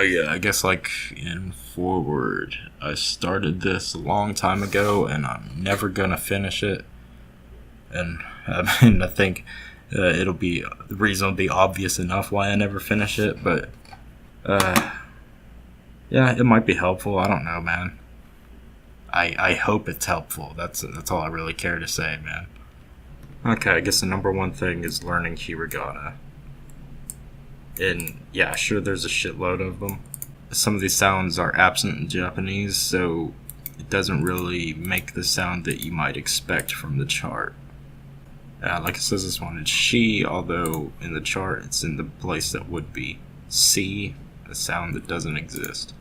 Yeah, I guess like in forward, I started this a long time ago, and I'm never gonna finish it. And I mean, I think it'll be the reason will be obvious enough why I never finish it. But yeah, it might be helpful. I don't know, man. I hope it's helpful. That's all I really care to say, man. Okay, I guess the number one thing is learning hiragana. And yeah, sure, there's a shitload of them. Some of these sounds are absent in Japanese, so it doesn't really make the sound that you might expect from the chart. Like it says this one, it's she, although in the chart it's in the place that would be C, a sound that doesn't exist.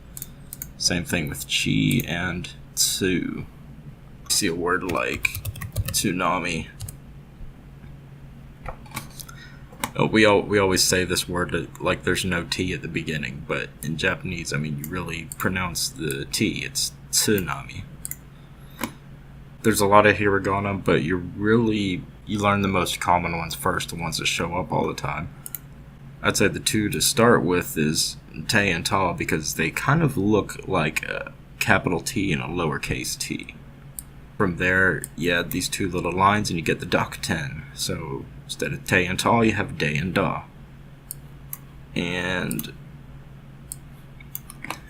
Same thing with chi and tsu. See a word like tsunami. We always say this word like there's no T at the beginning, but in Japanese, I mean, you really pronounce the T. It's tsunami. There's a lot of hiragana, but you learn the most common ones first, the ones that show up all the time. I'd say the two to start with is te and ta, because they kind of look like a capital T and a lowercase t. From there, you add these two little lines and you get the dakuten. So instead of te and ta, you have de and da. And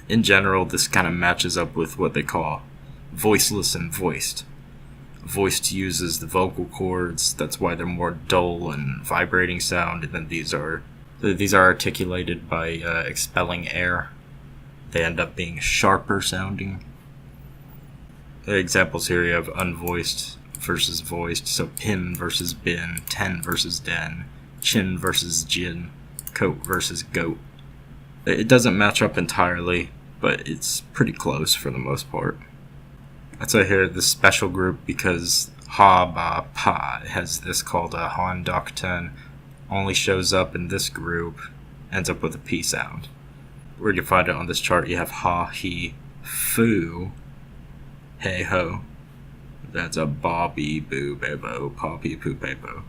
in general, this kind of matches up with what they call voiceless and voiced. Voiced uses the vocal cords, that's why they're more dull and vibrating sound, and then these are articulated by expelling air. They end up being sharper sounding. Examples here, you have unvoiced versus voiced, so pin versus bin, ten versus den, chin versus jin, coat versus goat. It doesn't match up entirely, but it's pretty close for the most part. I'd say here this special group, because ha, ba, pa has this called a han dakuten, only shows up in this group, ends up with a P sound. Where you find it on this chart, you have ha, he, fu, hey ho. That's a bobby, boo, bebo, poppy, poo, bebo.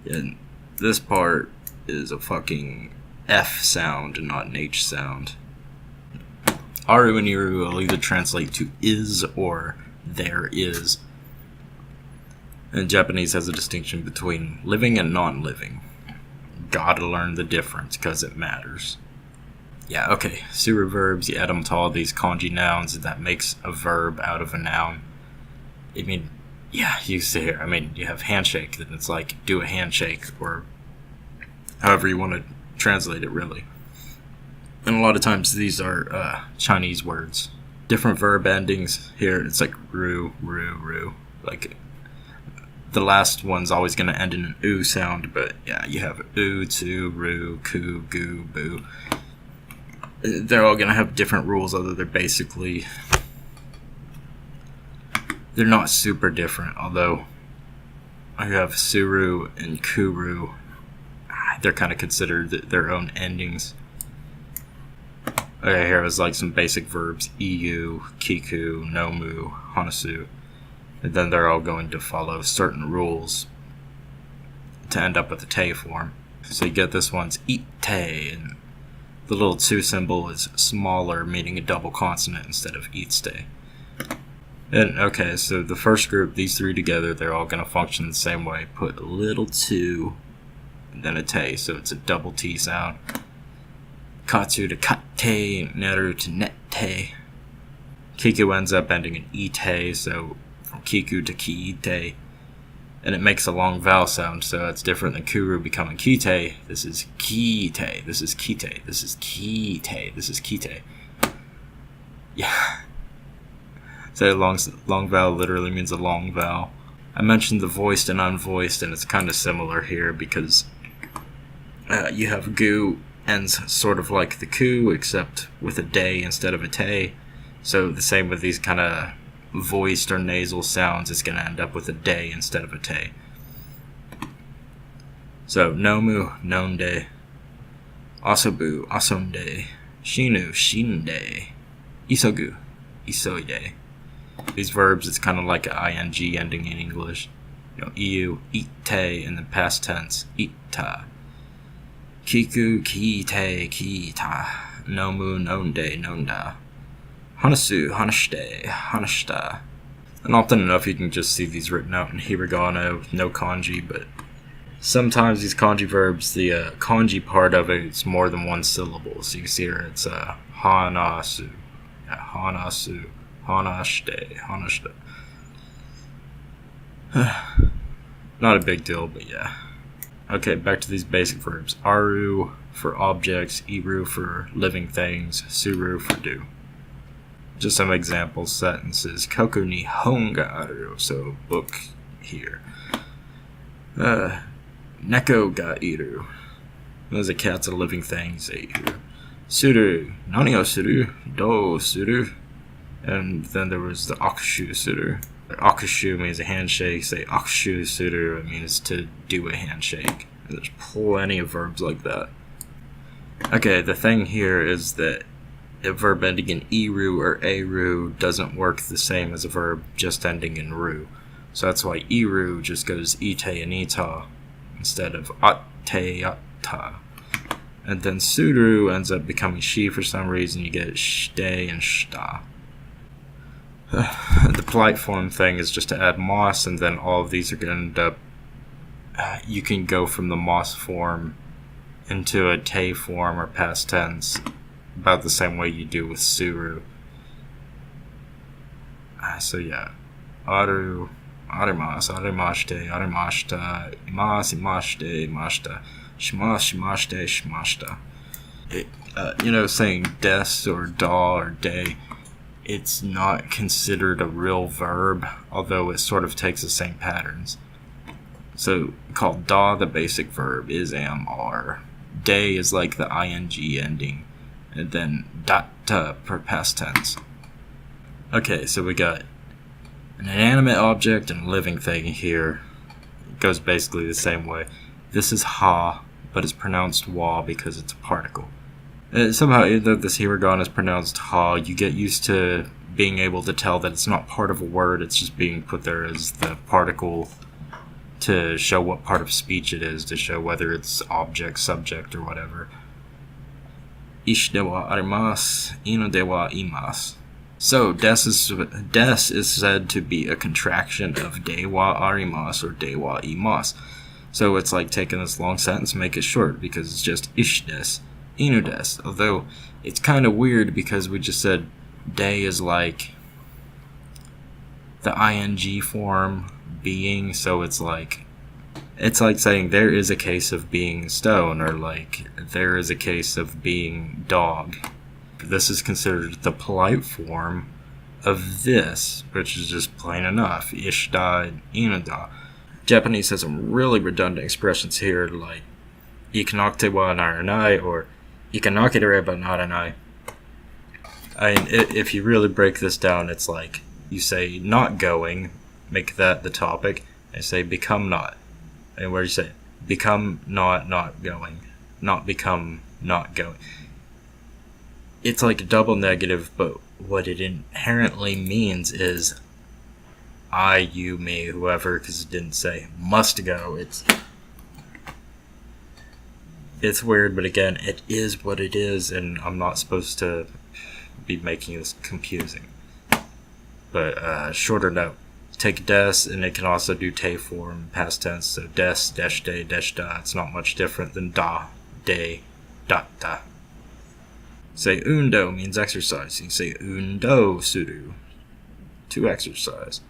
And this part is a fucking F sound and not an H sound. Aru and Iru will either translate to is or there is. And Japanese has a distinction between living and non-living. Gotta learn the difference, because it matters. Yeah, okay, suru verbs, you add them to all these kanji nouns, and that makes a verb out of a noun. I mean, yeah, you see here, I mean, you have handshake, then it's like, do a handshake, or however you want to translate it, really. And a lot of times these are Chinese words. Different verb endings here, it's like ru, ru, ru. Like, the last one's always going to end in an oo sound, but yeah, you have oo, tu, ru, ku, gu, boo. They're all going to have different rules, although they're not super different, although I have suru and kuru. They're kind of considered their own endings. Okay, here is like some basic verbs: iu, kiku, nomu, hanasu. And then they're all going to follow certain rules to end up with the te form. So you get this one's ite, and the little tsu symbol is smaller, meaning a double consonant instead of itste. And okay, so the first group, these three together, they're all going to function the same way. Put a little tsu, and then a te, so it's a double T sound. Katsu to katte, neru to nette. Kiku ends up ending in ite, so from kiku to kiite. And it makes a long vowel sound, so it's different than kuru becoming kite. This is kite, this is kite, this is kite, this is kite. Yeah. So long vowel literally means a long vowel. I mentioned the voiced and unvoiced, and it's kind of similar here because you have gu ends sort of like the ku, except with a de instead of a te. So the same with these kind of voiced or nasal sounds, it's going to end up with a de instead of a te. So nomu, nonde, asobu, asonde, shinu, shinde, isogu, isoide. These verbs, it's kind of like an ing ending in English. You know, iu, ite, in the past tense, ita. Kiku, kite, kita. nomu, nonde, nonda. Hanasu, hanashite, hanashita. And often enough you can just see these written out in hiragana with no kanji, but sometimes these kanji verbs, the kanji part of it is more than one syllable. So you can see here it's hanasu, hanasu, hanashite, hanashita. Not a big deal, but yeah. Okay, back to these basic verbs. Aru for objects, iru for living things, suru for do. Just some example sentences. Koku ni hon ga aru, so book here. Neko ga iru. There's a cat's a living thing, say iru. Suru, nani o suru, do suru. And then there was the akushu suru. Akushu means a handshake, say akushu suru, it means to do a handshake. And there's plenty of verbs like that. Okay, the thing here is that a verb ending in iru or eru doesn't work the same as a verb just ending in ru. So that's why iru just goes ite and ita instead of atte, atta. And then suru ends up becoming she for some reason. You get shte and shta. The polite form thing is just to add mas, and then all of these are going to end up, you can go from the mas form into a te form or past tense about the same way you do with suru. So yeah, aru, arimasu, arimashite, arimashita, imasu, imashite, imashita, shimasu, shimashite, shimashita. Saying des or da or de, it's not considered a real verb, although it sort of takes the same patterns. So, called da, the basic verb, is, am, are. De is like the ing ending, and then datta per past tense. Okay, so we got an inanimate object and a living thing here. It goes basically the same way. This is ha, but it's pronounced wa because it's a particle. Somehow, even though this hiragana is pronounced ha, you get used to being able to tell that it's not part of a word, it's just being put there as the particle to show what part of speech it is, to show whether it's object, subject, or whatever. Ishi de wa arimasu, ino de wa imasu. So, des is said to be a contraction of de wa arimasu or de wa imasu. So it's like taking this long sentence and make it short, because it's just ishi des. Inu des, although it's kind of weird because we just said de is like the ing form being, so it's like saying there is a case of being stone, or like there is a case of being dog. This is considered the polite form of this, which is just plain enough, ishida, inuda. Japanese has some really redundant expressions here, like ikanakute wa naranai or ikanakereba naranai. If you really break this down, it's like you say not going, make that the topic, and say become not. And where you say become not going, not become not going. It's like a double negative, but what it inherently means is I, you, me, whoever, because it didn't say must go. It's weird, but again, it is what it is, and I'm not supposed to be making this confusing. But shorter note, take des, and it can also do te form, past tense, so des, dash de, dash da. It's not much different than da, de, da, da. Say undo means exercise. You can say undo suru, to exercise.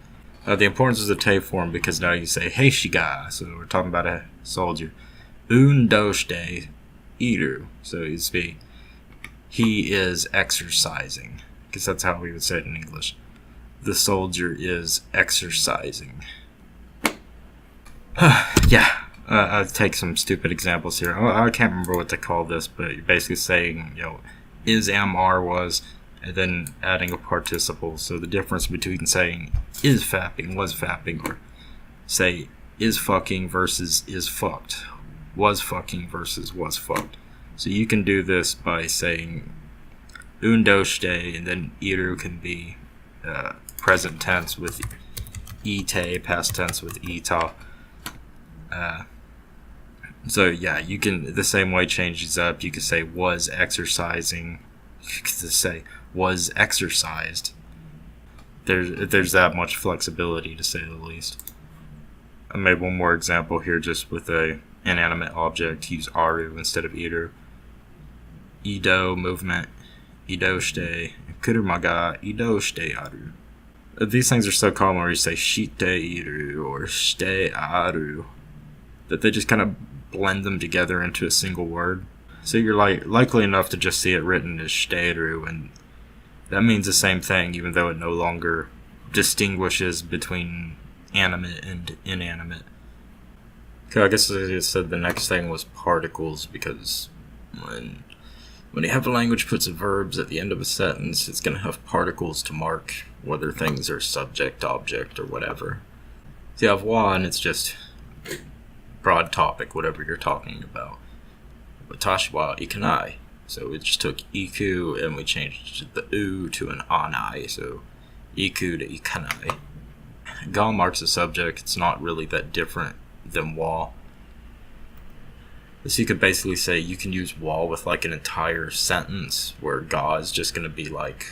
The importance of the te form, because now you say heishiga, so we're talking about a soldier. Undo shite iru, so you speak he is exercising, because that's how we would say it in English. The soldier is exercising. Yeah, I'll take some stupid examples here. I can't remember what to call this, but you're basically saying, is, am, are, was, and then adding a participle. So the difference between saying is fapping, was fapping, or say is fucking versus is fucked, was fucking versus was fucked. So you can do this by saying undo shite, and then iru can be present tense with ite, past tense with ita. So yeah, you can the same way change these up. You could say was exercising. You could just say was exercised. There's that much flexibility, to say the least. I made one more example here, just with a inanimate object. Use aru instead of iru. Ido movement. Ido shite. Kurumaga ido shite aru. These things are so common where you say shite iru or shite aru that they just kind of blend them together into a single word. So you're likely enough to just see it written as shiteru, and that means the same thing, even though it no longer distinguishes between animate and inanimate. Okay, I guess I just said the next thing was particles, because when you have a language puts verbs at the end of a sentence, it's going to have particles to mark whether things are subject, object, or whatever. So you have wa, and it's just broad topic, whatever you're talking about. Watashi wa ikanai. So we just took iku and we changed the u to an anai. So iku to ikanai. Ga marks a subject. It's not really that different than wa. So you could basically say you can use wa with like an entire sentence where ga is just going to be like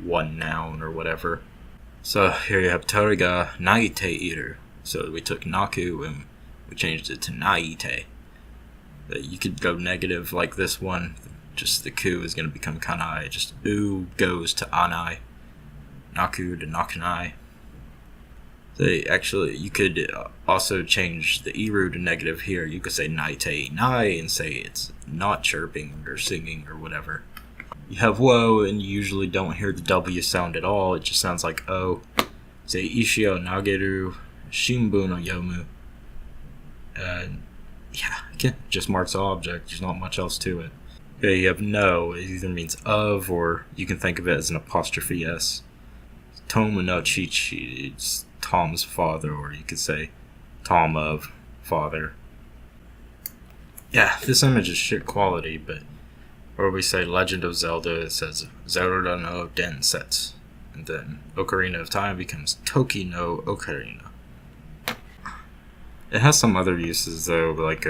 one noun or whatever. So here you have tori ga naite iru. So we took naku and we changed it to naite. You could go negative like this one. Just the ku is going to become kanai. Just u goes to anai. Naku to nakanai. So actually, you could also change the iru to negative here. You could say naite nai and say it's not chirping or singing or whatever. You have wo, and you usually don't hear the w sound at all. It just sounds like o. Say ishio nageru shimbu no yomu. Yeah, again, just marks the object. There's not much else to it. Okay, you have no. It either means of, or you can think of it as an apostrophe s. Tomu no chichi, it's Tom's father, or you could say Tom of father. Yeah, this image is shit quality, but or we say Legend of Zelda, it says Zelda no Densetsu, and then Ocarina of Time becomes Toki no Ocarina. It has some other uses though, like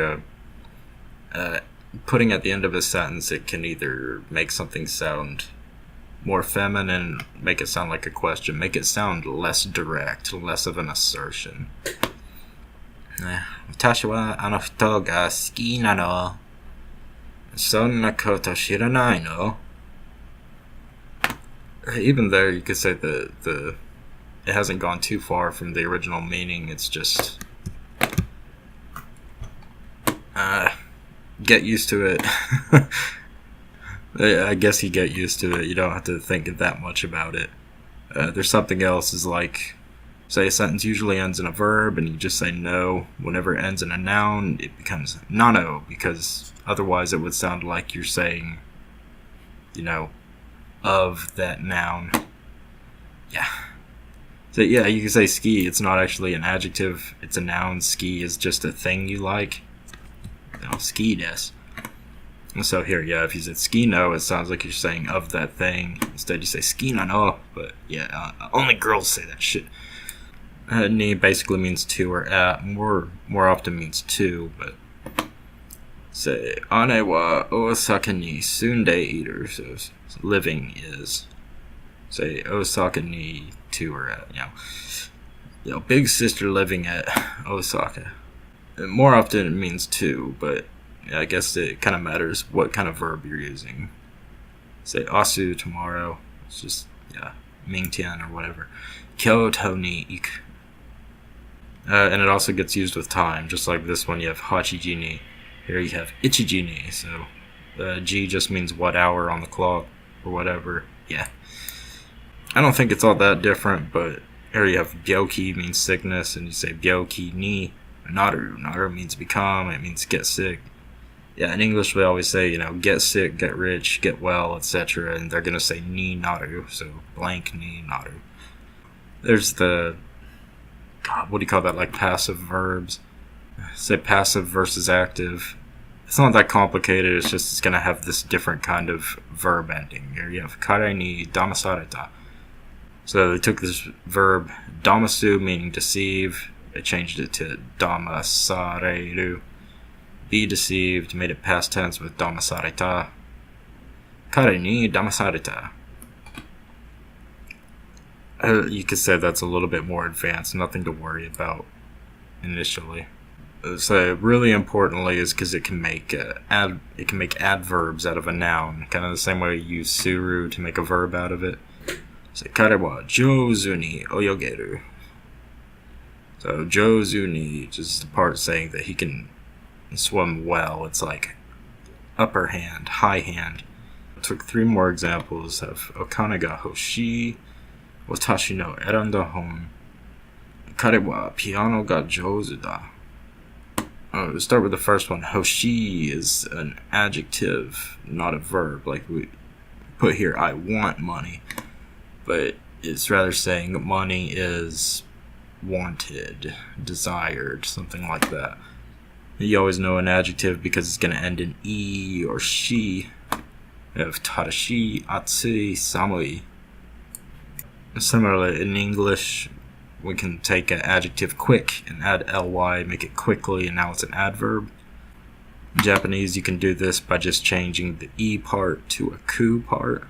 putting at the end of a sentence, it can either make something sound more feminine, make it sound like a question, make it sound less direct, less of an assertion. Watashi wa ano hito ga suki nano. Sonna koto shiranai no. Even there, you could say it hasn't gone too far from the original meaning. It's just get used to it. I guess you get used to it. You don't have to think that much about it. There's something else, is like, say a sentence usually ends in a verb, and you just say no. Whenever it ends in a noun, it becomes nano, because otherwise it would sound like you're saying, of that noun. Yeah. So yeah, you can say ski. It's not actually an adjective. It's a noun. Ski is just a thing you like. Ski des. And so here, yeah, if you said ski no, it sounds like you're saying of that thing. Instead you say ski na no. But yeah, only girls say that shit. Ni basically means to or at. More often means to, but say ane wa Osaka ni sunde iru. So living is. Say Osaka ni to or at. Big sister living at Osaka. More often it means to, but I guess it kind of matters what kind of verb you're using. Say asu tomorrow. It's just mingtian or whatever. Kyoto ni iku. And it also gets used with time, just like this one. You have hachiji ni. Here you have ichiji ni. So ji just means what hour on the clock or whatever. Yeah. I don't think it's all that different, but here you have byoki means sickness, and you say byoki ni naru. Naru means become. It means get sick. Yeah, in English we always say, get sick, get rich, get well, etc. And they're going to say ni naru, so blank ni naru. There's the, what do you call that, like passive verbs? Say passive versus active. It's not that complicated, it's going to have this different kind of verb ending. Here you have kare ni damasareta. So they took this verb, damasu, meaning deceive. They changed it to damasareru, be deceived, made it past tense with damasareta. Kare ni damasareta. You could say that's a little bit more advanced, nothing to worry about initially. So really importantly is because it can make adverbs out of a noun, kind of the same way you use suru to make a verb out of it. So kare wa jouzu ni oyogeru. So jouzu ni, just the part saying that he can swim well. It's like upper hand, high hand. I took 3 more examples of okane ga hoshii, watashi no eranda hon, kare wa piano ga jouzu da. Let's start with the first one. Hoshi is an adjective, not a verb. Like we put here, I want money. But it's rather saying money is wanted, desired, something like that. You always know an adjective because it's going to end in e or she. We have tadashi, atsui, samui. Similarly, in English, we can take an adjective quick and add ly, make it quickly, and now it's an adverb. In Japanese, you can do this by just changing the e part to a ku part.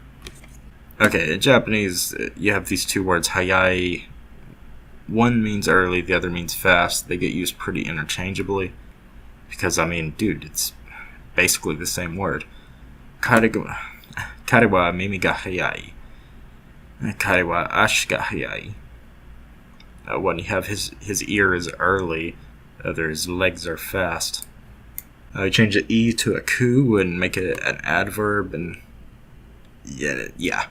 Okay, in Japanese, you have these 2 words, hayai. One means early, the other means fast. They get used pretty interchangeably. Because, I mean, dude, it's basically the same word. Kare wa mimi ga hayai. Kare wa ashi ga hayai. When you have his ear is early, his legs are fast. Change the e to a ku and make it an adverb, and yeah.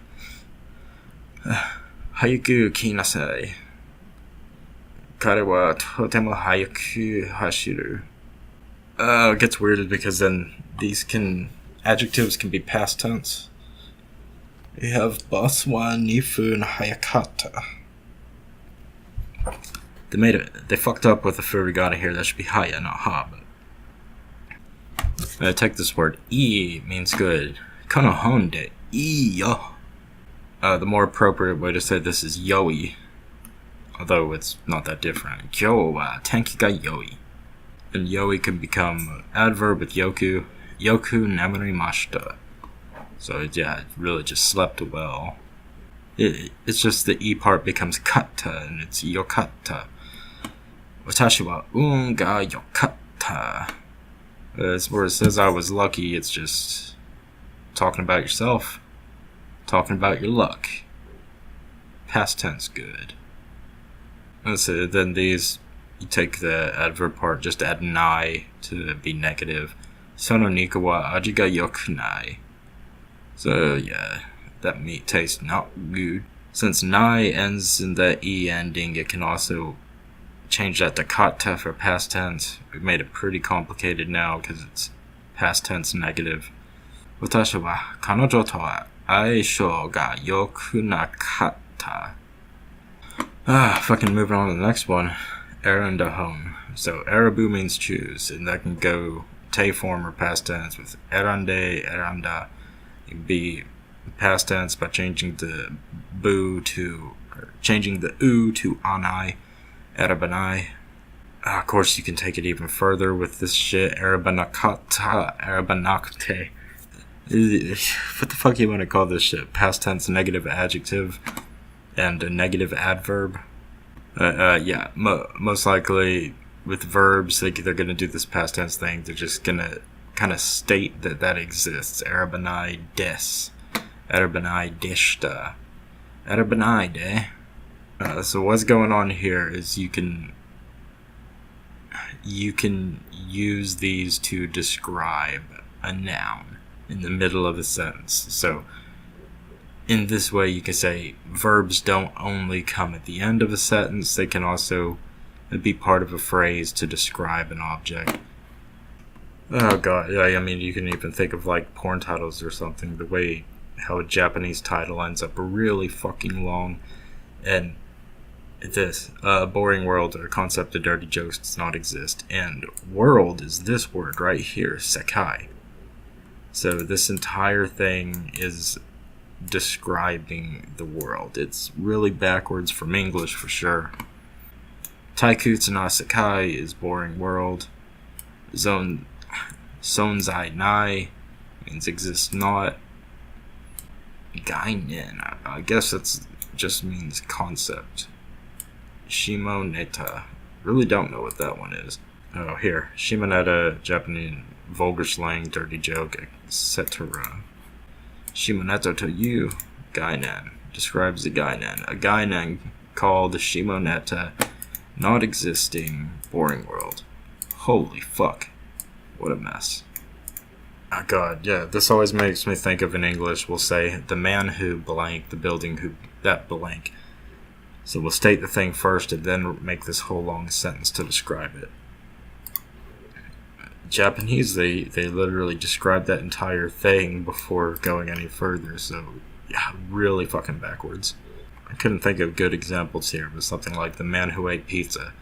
Hayuku kinasai. Kare wa totemo hayuku hashiru. It gets weirded because then adjectives can be past tense. We have bus wa 2分早かった. They fucked up with the furigana here. That should be haya, not ha. But take this word. E means good. Kano honde ii yo. The more appropriate way to say this is yoi. Although it's not that different. Kyou wa tenki ga yoi. And yoi can become adverb with yoku. Yoku namurimashita. So yeah, it really just slept well. It's just the e part becomes katta, and it's yokatta. Watashi wa un ga yokatta. It's where it says I was lucky, it's just talking about yourself. Talking about your luck. Past tense good. So then these, you take the adverb part, just add nai to be negative. Sono niku wa aji ga yokunai. So yeah, that meat tastes not good. Since nai ends in the e ending, it can also change that to katta for past tense. We've made it pretty complicated now because it's past tense negative. Watashi wa kanojo to wa aishou ga yoku nakatta. Fucking moving on to the next one. Eranda hon. So arabu means choose, and that can go te form or past tense with erande, eranda. It can be past tense by changing the u to anai, erabanai. Of course, you can take it even further with this shit. Erabanakata, erabanakte. What the fuck you want to call this shit? Past tense negative adjective and a negative adverb. Yeah, most likely with verbs, they're going to do this past tense thing. They're just going to kind of state that exists. Erabanai des. Erabanai deshta. Erabanai de. So what's going on here is you can use these to describe a noun in the middle of a sentence. So in this way, you can say verbs don't only come at the end of a sentence, they can also be part of a phrase to describe an object. Oh god, yeah, I mean, you can even think of like porn titles or something, the way how a Japanese title ends up really fucking long. And this, boring world or concept of dirty jokes does not exist. And world is this word right here, sekai. So this entire thing is describing the world. It's really backwards from English for sure. Taikutsu no sekai is boring world. Zone Sonzai nai means exist not. Gainen, I guess that's just means concept. Shimo neta, really don't know what that one is. Oh, here, shimoneta, Japanese vulgar slang, dirty joke, etc. Shimoneta to you, gainen, describes the gainen. A gainen called shimoneta, not existing, boring world. Holy fuck. What a mess. Oh god, yeah, this always makes me think of in English, we'll say, the man who blank, the building who that blank. So we'll state the thing first and then make this whole long sentence to describe it. Japanese, they literally describe that entire thing before going any further, so yeah, really fucking backwards. I couldn't think of good examples here, but something like the man who ate pizza.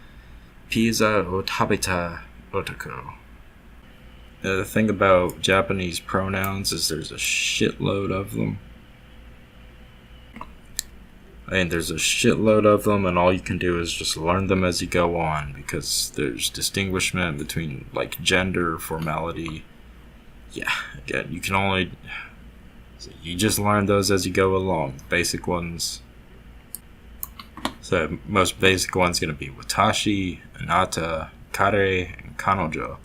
Pizza o tabeta otoko. The thing about Japanese pronouns is there's a shitload of them. And there's a shitload of them, and all you can do is just learn them as you go on, because there's distinguishment between, like, gender, formality. Yeah, again, you can only... You just learn those as you go along. Basic ones. So, most basic one's gonna be watashi, anata, kare, and kanojo.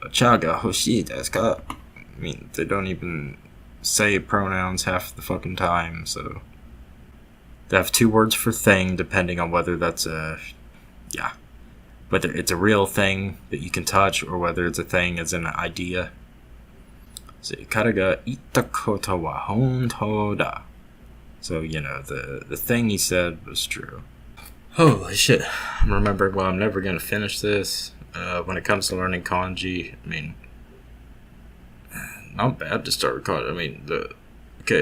Chaga hoshii desu ka? I mean, they don't even say pronouns half the fucking time, so... They have two words for thing, depending on whether that's whether it's a real thing that you can touch, or whether it's a thing as an idea. So, kare ga itta koto wa hontou da. So, you know, the thing he said was true. Holy shit. I'm remembering, well, I'm never going to finish this. When it comes to learning kanji, I mean, not bad to start with kanji. I mean,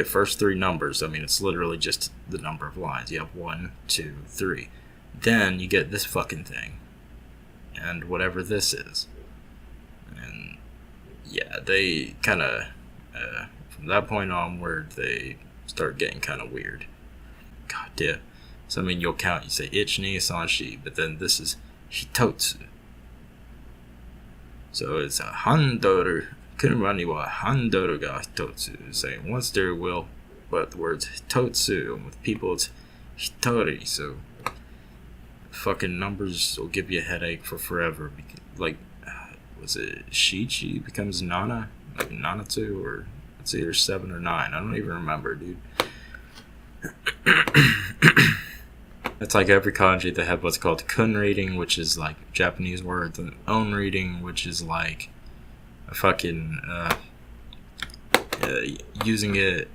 first three numbers, I mean, it's literally just the number of lines. You have 1, 2, 3. Then you get this fucking thing. And whatever this is. And, yeah, they kind of, from that point onward, they start getting kind of weird. God damn. So, I mean, you'll count, you say ich, ni, san, shi, but then this is hitotsu. So it's a handoru. Kuruma ni wa handoru ga hitotsu. Saying one steering wheel, but the words hitotsu, and with people it's hitori. So fucking numbers will give you a headache for forever. Like, was it Shichi becomes Nana? Like Nanatsu, or it's either 7 or 9. I don't even remember, dude. It's like every kanji, they have what's called kun reading, which is like Japanese words, and on reading, which is like a fucking using it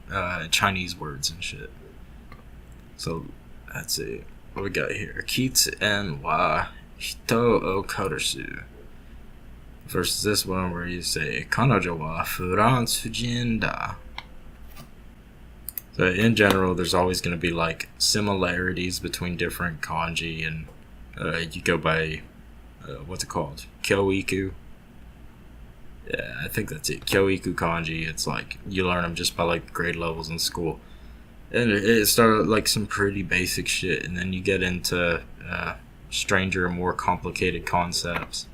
Chinese words and shit. So let's see what we got here. Kitsu wa hito o karusu versus this one where you say kanojo wa Furansujin da. So in general, there's always going to be like similarities between different kanji, and you go by what's it called? Kyoiku. Yeah, I think that's it. Kyoiku kanji. It's like you learn them just by like grade levels in school, and it started like some pretty basic shit, and then you get into stranger and more complicated concepts.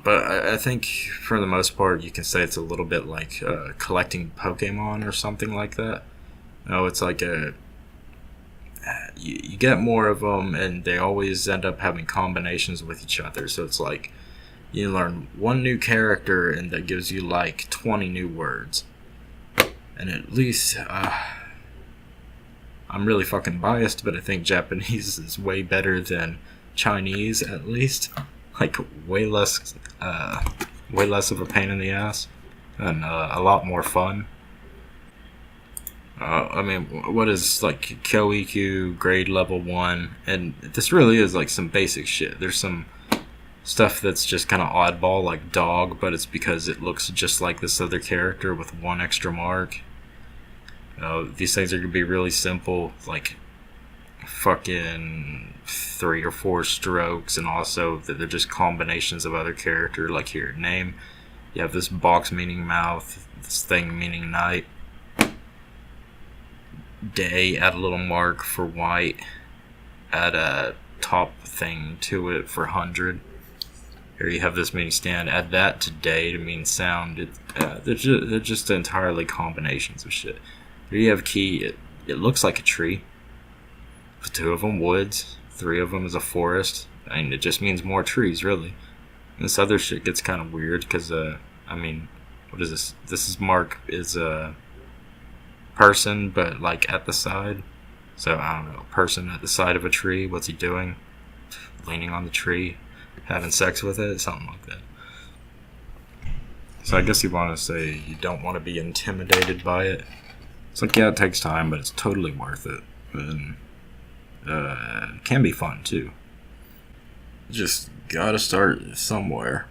But I think, for the most part, you can say it's a little bit like collecting Pokemon or something like that. No, it's like you get more of them, and they always end up having combinations with each other. So it's like you learn one new character, and that gives you like 20 new words. And at least, I'm really fucking biased, but I think Japanese is way better than Chinese, at least. Like, way less of a pain in the ass, and a lot more fun. I mean, what is, like, Kyoiku, grade level 1, and this really is, like, some basic shit. There's some stuff that's just kind of oddball, like dog, but it's because it looks just like this other character with one extra mark. These things are going to be really simple, like fucking 3 or 4 strokes, and also that they're just combinations of other character. Like here, name, you have this box meaning mouth, this thing meaning night, day, add a little mark for white, add a top thing to it for 100. Here you have this meaning stand. Add that to day to mean sound. They're just entirely combinations of shit. Here you have key. It looks like a tree. 2 of them woods. 3 of them is a forest. I mean, it just means more trees, really. And this other shit gets kind of weird because, I mean, what is this? This is Mark is a person, but like at the side. So I don't know, person at the side of a tree. What's he doing? Leaning on the tree, having sex with it, something like that. So I guess you want to say you don't want to be intimidated by it. It's like, yeah, it takes time, but it's totally worth it. And it can be fun too. Just gotta start somewhere.